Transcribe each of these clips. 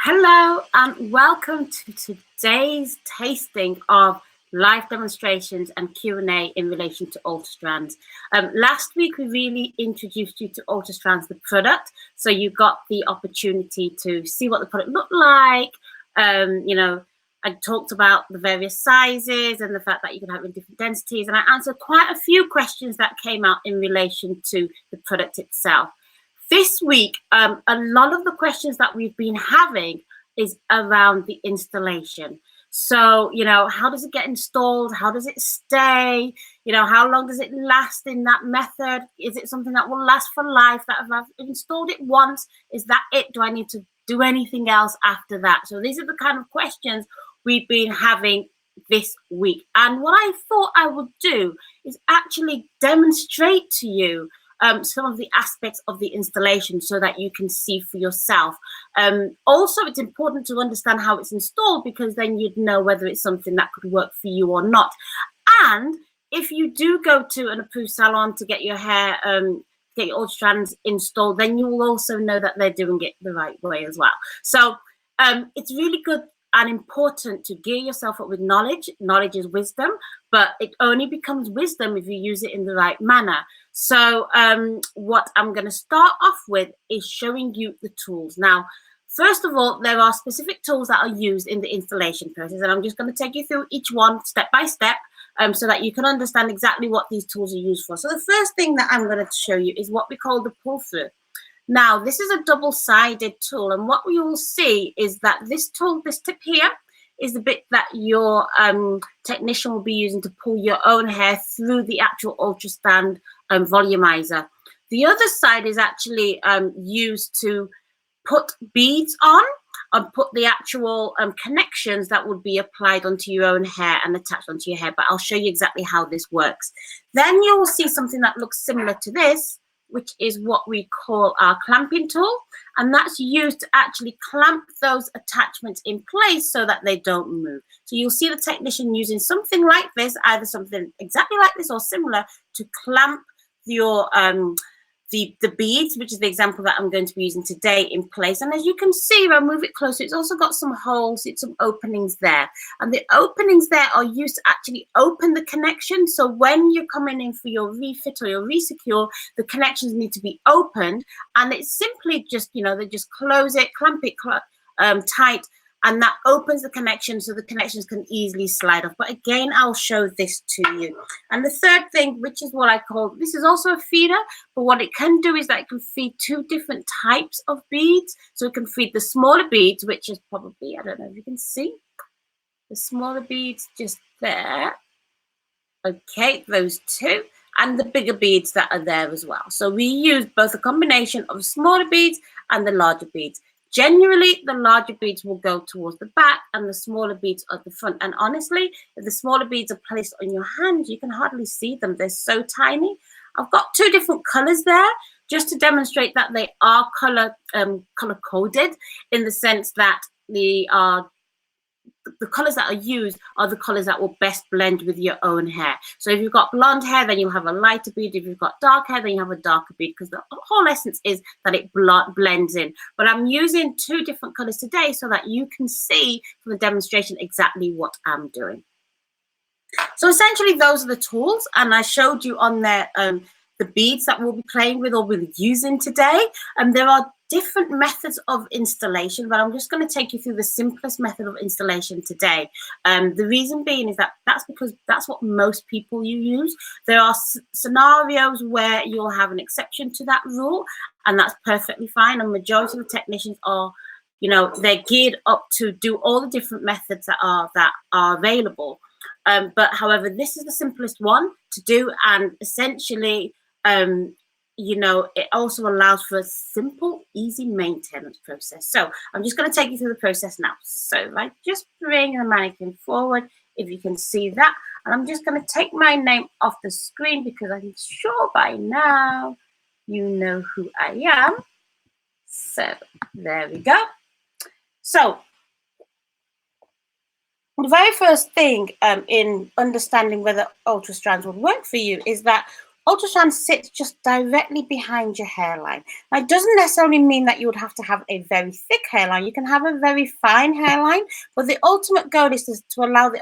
Hello and welcome to today's tasting of live demonstrations and Q&A in relation to UltraStrands. Last week we really introduced you to UltraStrands, the product, so you got the opportunity to see what the product looked like. I talked about the various sizes and the fact that you can have it in different densities, and I answered quite a few questions that came out in relation to the product itself. This week, a lot of the questions that we've been having is around the installation. So, how does it get installed? How does it stay? How long does it last in that method? Is it something that will last for life? That if I've installed it once, is that it? Do I need to do anything else after that? So these are the kind of questions we've been having this week. And what I thought I would do is actually demonstrate to you some of the aspects of the installation so that you can see for yourself. Also, it's important to understand how it's installed, because then you'd know whether it's something that could work for you or not. And if you do go to an approved salon to get your hair, get your UltraStrands installed, then you will also know that they're doing it the right way as well. So it's really good and important to gear yourself up with knowledge. Knowledge is wisdom, but it only becomes wisdom if you use it in the right manner. So what I'm going to start off with is showing you the tools. Now, first of all, there are specific tools that are used in the installation process, and I'm just going to take you through each one step by step so that you can understand exactly what these tools are used for. So the first thing that I'm going to show you is what we call the pull-through. Now, this is a double-sided tool, and what we will see is that this tool, this tip here, is the bit that your technician will be using to pull your own hair through the actual UltraStand volumizer. The other side is actually used to put beads on and put the actual connections that would be applied onto your own hair and attached onto your hair, but I'll show you exactly how this works. Then you will see something that looks similar to this, which is what we call our clamping tool, and that's used to actually clamp those attachments in place so that they don't move. So you'll see the technician using something like this, either something exactly like this or similar, to clamp your the beads, which is the example that I'm going to be using today, in place. And as you can see, if I move it closer, it's also got some holes, it's some openings there. And the openings there are used to actually open the connection. So when you're coming in for your refit or your resecure, the connections need to be opened. And it's simply just, they just close it, clamp it tight, and that opens the connection so the connections can easily slide off. But again, I'll show this to you. And the third thing, which is what I call, this is also a feeder, but what it can do is that it can feed two different types of beads. So it can feed the smaller beads, which is probably, I don't know if you can see, the smaller beads just there. Okay, those two, and the bigger beads that are there as well. So we use both a combination of smaller beads and the larger beads. Generally, the larger beads will go towards the back and the smaller beads at the front. And honestly, if the smaller beads are placed on your hand, you can hardly see them. They're so tiny. I've got two different colors there just to demonstrate that they are color coded, in the sense that they are the colors that are used are the colors that will best blend with your own hair. So if you've got blonde hair, then you'll have a lighter bead. If you've got dark hair, then you have a darker bead, because the whole essence is that it blends in. But I'm using two different colors today so that you can see from the demonstration exactly what I'm doing. So essentially, those are the tools, and I showed you on there the beads that we'll be playing with or we'll be using today. And there are different methods of installation, but I'm just going to take you through the simplest method of installation today. The reason being is that that's because that's what most people use. There are scenarios where you'll have an exception to that rule, and that's perfectly fine. And majority of the technicians are, they're geared up to do all the different methods that are available. But however, this is the simplest one to do, and essentially, it also allows for a simple, easy maintenance process. So I'm just going to take you through the process now. So if I just bring the mannequin forward, if you can see that, and I'm just going to take my name off the screen because I'm sure by now you know who I am. So there we go. So the very first thing in understanding whether UltraStrands would work for you is that UltraStrands sits just directly behind your hairline. Now, it doesn't necessarily mean that you would have to have a very thick hairline. You can have a very fine hairline, but the ultimate goal is to allow the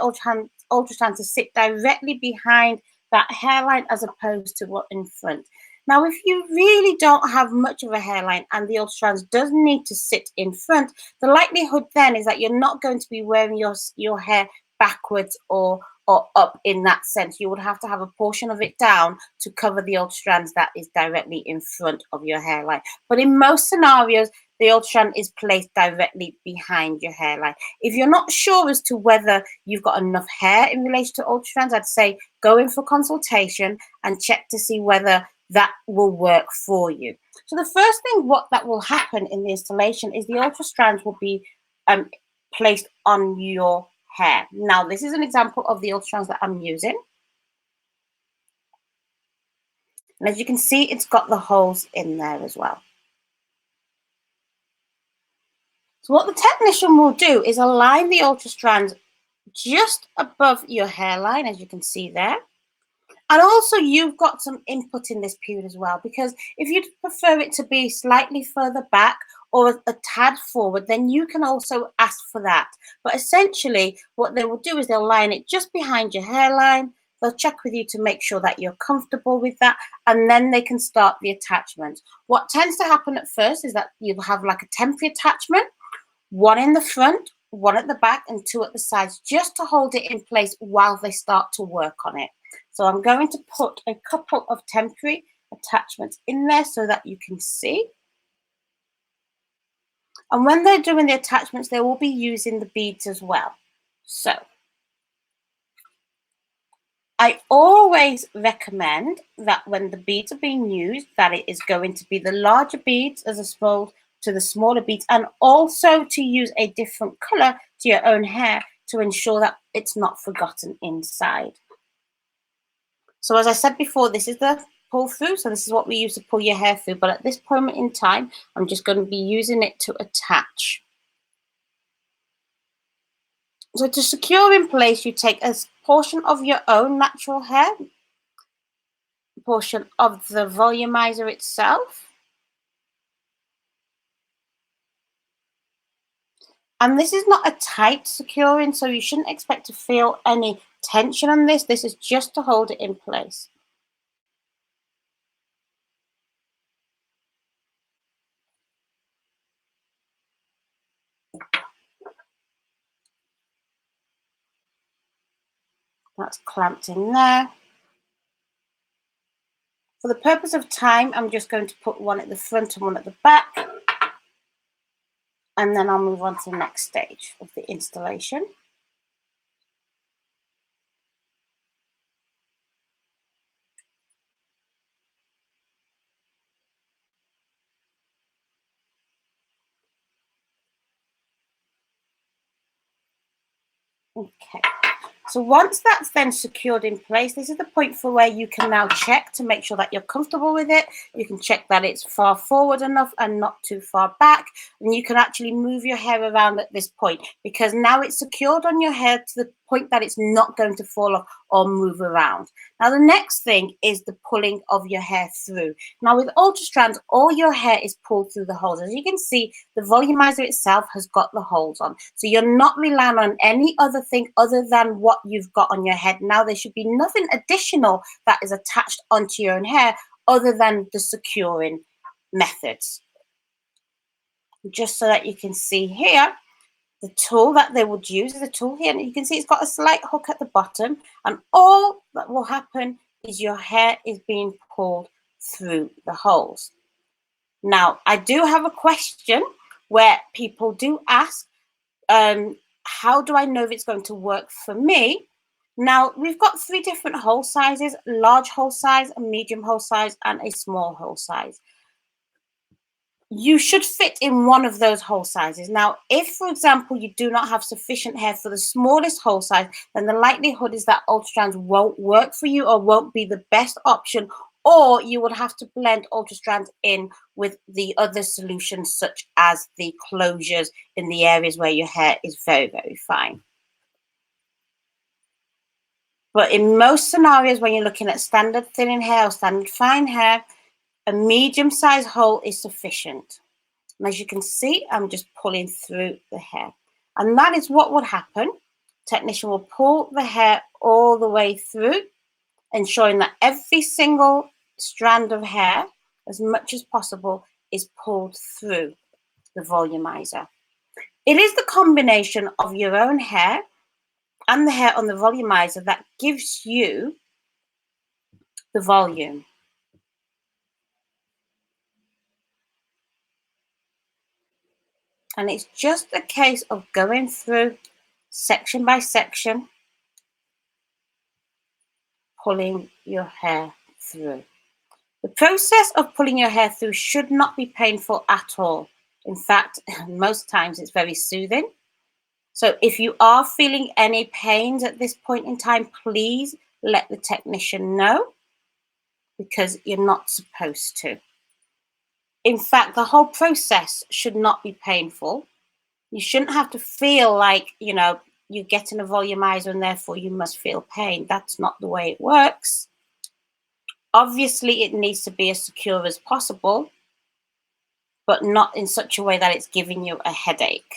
UltraStrand to sit directly behind that hairline as opposed to what in front. Now, if you really don't have much of a hairline and the UltraStrands does need to sit in front, the likelihood then is that you're not going to be wearing your hair backwards or up in that sense. You would have to have a portion of it down to cover the UltraStrands that is directly in front of your hairline. But in most scenarios, the UltraStrand is placed directly behind your hairline. If you're not sure as to whether you've got enough hair in relation to UltraStrands, I'd say go in for consultation and check to see whether that will work for you. So the first thing that will happen in the installation is the UltraStrands will be placed on your hair. Now, this is an example of the UltraStrands that I'm using. And as you can see, it's got the holes in there as well. So what the technician will do is align the UltraStrands just above your hairline, as you can see there. And also you've got some input in this period as well, because if you'd prefer it to be slightly further back or a tad forward, then you can also ask for that. But essentially what they will do is they'll line it just behind your hairline. They'll check with you to make sure that you're comfortable with that, and then they can start the attachment. What tends to happen at first is that you'll have like a temporary attachment, one in the front, one at the back, and two at the sides, just to hold it in place while they start to work on it. So I'm going to put a couple of temporary attachments in there so that you can see. And when they're doing the attachments, they will be using the beads as well. So I always recommend that when the beads are being used, that it is going to be the larger beads as opposed to the smaller beads, and also to use a different color to your own hair to ensure that it's not forgotten inside. So as I said before, this is the pull through. So this is what we use to pull your hair through. But at this point in time, I'm just going to be using it to attach. So to secure in place, you take a portion of your own natural hair, a portion of the volumizer itself. And this is not a tight securing, so you shouldn't expect to feel any tension on this. This is just to hold it in place. That's clamped in there. For the purpose of time, I'm just going to put one at the front and one at the back. And then I'll move on to the next stage of the installation. Okay, so once that's then secured in place, this is the point for where you can now check to make sure that you're comfortable with it. You can check that it's far forward enough and not too far back. And you can actually move your hair around at this point, because now it's secured on your hair to the point that it's not going to fall off or move around. Now, the next thing is the pulling of your hair through. Now, with UltraStrands, all your hair is pulled through the holes. As you can see, the volumizer itself has got the holes on. So you're not relying on any other thing other than what you've got on your head. Now, there should be nothing additional that is attached onto your own hair other than the securing methods. Just so that you can see here, the tool that they would use is a tool here, and you can see it's got a slight hook at the bottom, and all that will happen is your hair is being pulled through the holes. Now, I do have a question where people do ask, how do I know if it's going to work for me? Now, we've got 3 different hole sizes: large hole size, a medium hole size, and a small hole size. You should fit in one of those hole sizes. Now, if, for example, you do not have sufficient hair for the smallest hole size, then the likelihood is that UltraStrands won't work for you or won't be the best option, or you would have to blend UltraStrands in with the other solutions, such as the closures in the areas where your hair is very, very fine. But in most scenarios, when you're looking at standard thinning hair or standard fine hair, a medium-sized hole is sufficient. And as you can see, I'm just pulling through the hair. And that is what would happen. Technician will pull the hair all the way through, ensuring that every single strand of hair, as much as possible, is pulled through the volumizer. It is the combination of your own hair and the hair on the volumizer that gives you the volume. And it's just a case of going through section by section, pulling your hair through. The process of pulling your hair through should not be painful at all. In fact, most times it's very soothing. So if you are feeling any pains at this point in time, please let the technician know, because you're not supposed to. In fact, the whole process should not be painful. You shouldn't have to feel like, you're getting a volumizer and therefore you must feel pain. That's not the way it works. Obviously, it needs to be as secure as possible, but not in such a way that it's giving you a headache.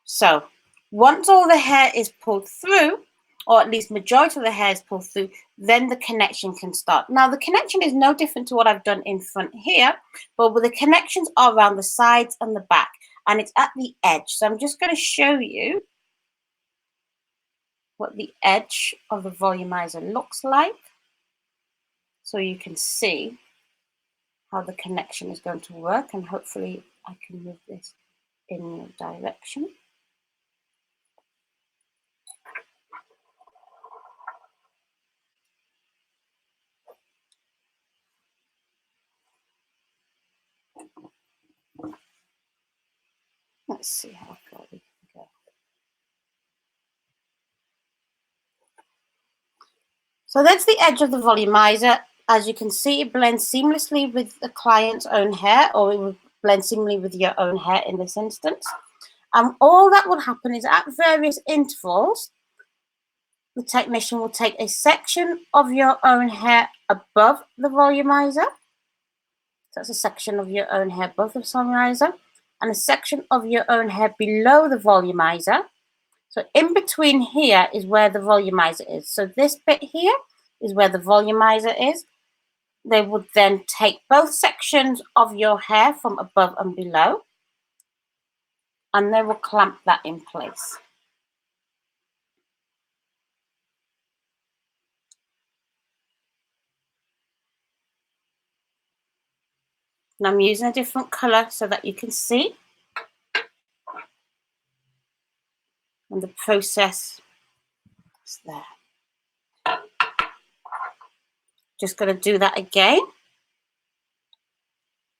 So once all the hair is pulled through, or at least majority of the hair is pulled through, then the connection can start. Now, the connection is no different to what I've done in front here, but the connections are around the sides and the back, and it's at the edge. So I'm just going to show you what the edge of the volumizer looks like, so you can see how the connection is going to work, and hopefully I can move this in your direction. Let's see how far we can go. So that's the edge of the volumizer. As you can see, it blends seamlessly with the client's own hair, or it will blend seamlessly with your own hair in this instance. And all that will happen is at various intervals, the technician will take a section of your own hair above the volumizer. That's a section of your own hair above the volumizer, and a section of your own hair below the volumizer. So in between here is where the volumizer is. So this bit here is where the volumizer is. They would then take both sections of your hair from above and below, and they will clamp that in place. And I'm using a different color so that you can see. And the process is there. Just going to do that again.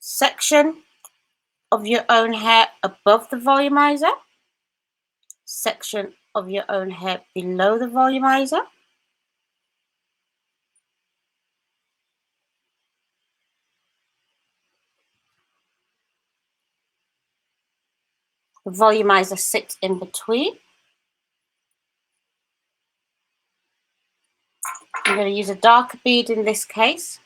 Section of your own hair above the volumizer. Section of your own hair below the volumizer. The volumizer sits in between. I'm going to use a darker bead in this case.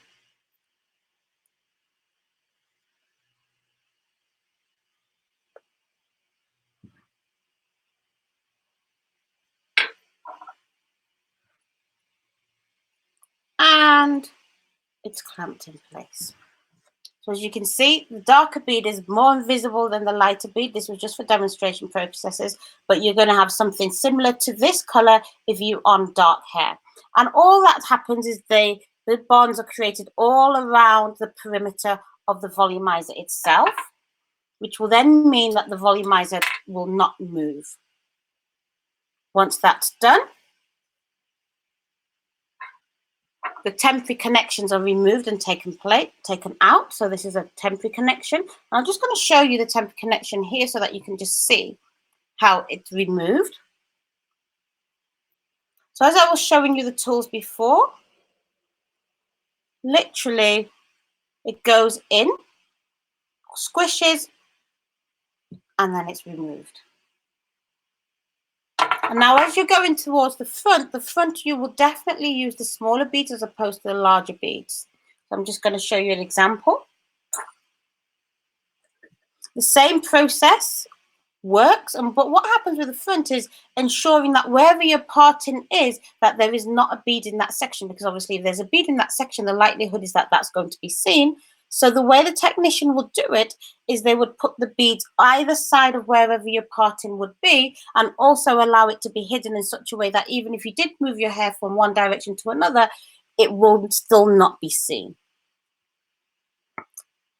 And it's clamped in place. So as you can see, the darker bead is more invisible than the lighter bead. This was just for demonstration purposes, but you're going to have something similar to this color if you on dark hair. And all that happens is the bonds are created all around the perimeter of the volumizer itself, which will then mean that the volumizer will not move. Once that's done, the temporary connections are removed and taken out. So this is a temporary connection. And I'm just going to show you the temporary connection here so that you can just see how it's removed. So as I was showing you the tools before, literally it goes in, squishes, and then it's removed. And now as you're going towards the front you will definitely use the smaller beads as opposed to the larger beads. So I'm just going to show you an example. The same process works, but what happens with the front is ensuring that wherever your parting is, that there is not a bead in that section, because obviously if there's a bead in that section, the likelihood is that that's going to be seen. So the way the technician would do it is they would put the beads either side of wherever your parting would be, and also allow it to be hidden in such a way that even if you did move your hair from one direction to another, it will still not be seen.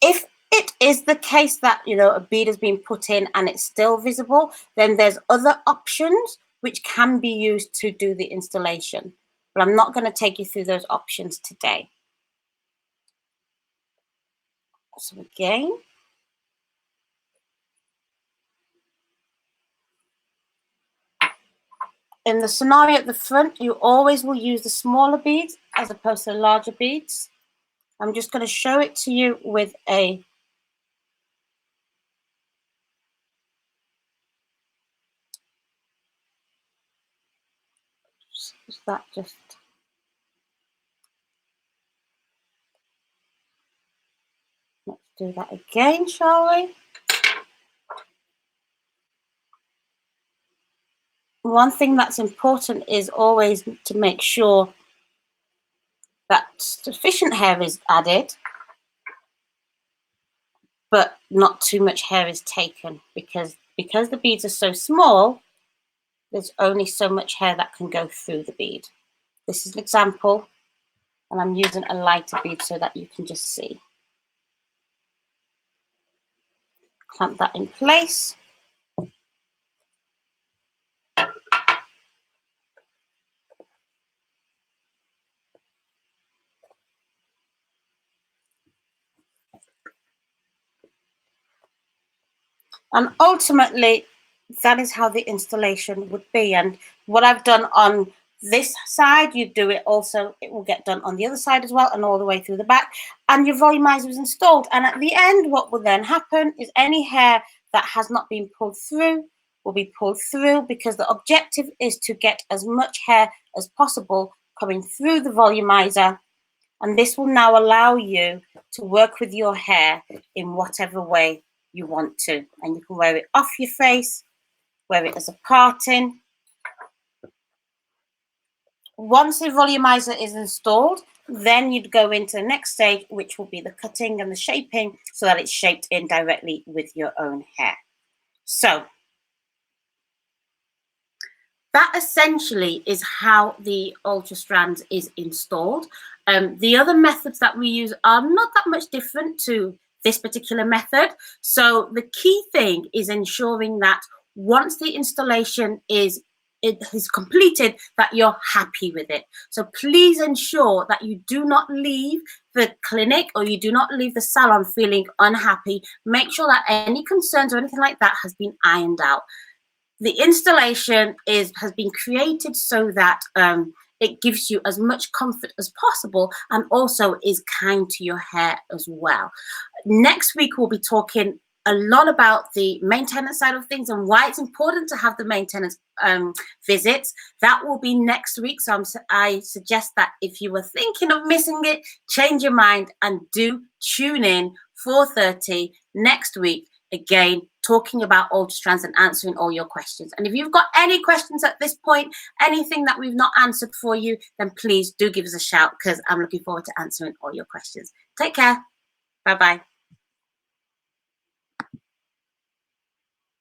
If it is the case that, you know, a bead has been put in and it's still visible, then there's other options which can be used to do the installation. But I'm not going to take you through those options today. So again, in the scenario at the front, you always will use the smaller beads as opposed to the larger beads. I'm just going to show it to you with a let's do that again, shall we? One thing that's important is always to make sure that sufficient hair is added, but not too much hair is taken, because the beads are so small, there's only so much hair that can go through the bead. This is an example, and I'm using a lighter bead so that you can just see. Clamp that in place. And ultimately, that is how the installation would be. And what I've done on this side, you do it also, it will get done on the other side as well, and all the way through the back. And your volumizer is installed. And at the end, what will then happen is any hair that has not been pulled through will be pulled through, because the objective is to get as much hair as possible coming through the volumizer. And this will now allow you to work with your hair in whatever way you want to. And you can wear it off your face, wear it as a parting. Once the volumizer is installed, then you'd go into the next stage, which will be the cutting and the shaping, so that it's shaped in directly with your own hair. So that essentially is how the UltraStrands is installed. The other methods that we use are not that much different to this particular method. So the key thing is ensuring that once the installation is completed, that you're happy with it. So please ensure that you do not leave the clinic or you do not leave the salon feeling unhappy. Make sure that any concerns or anything like that has been ironed out. The installation has been created so that it gives you as much comfort as possible, and also is kind to your hair as well. Next week, we'll be talking a lot about the maintenance side of things and why it's important to have the maintenance visits. That will be next week. So I suggest that if you were thinking of missing it, change your mind and do tune in 4:30 next week. Again, talking about UltraStrands and answering all your questions. And if you've got any questions at this point, anything that we've not answered for you, then please do give us a shout, because I'm looking forward to answering all your questions. Take care. Bye-bye.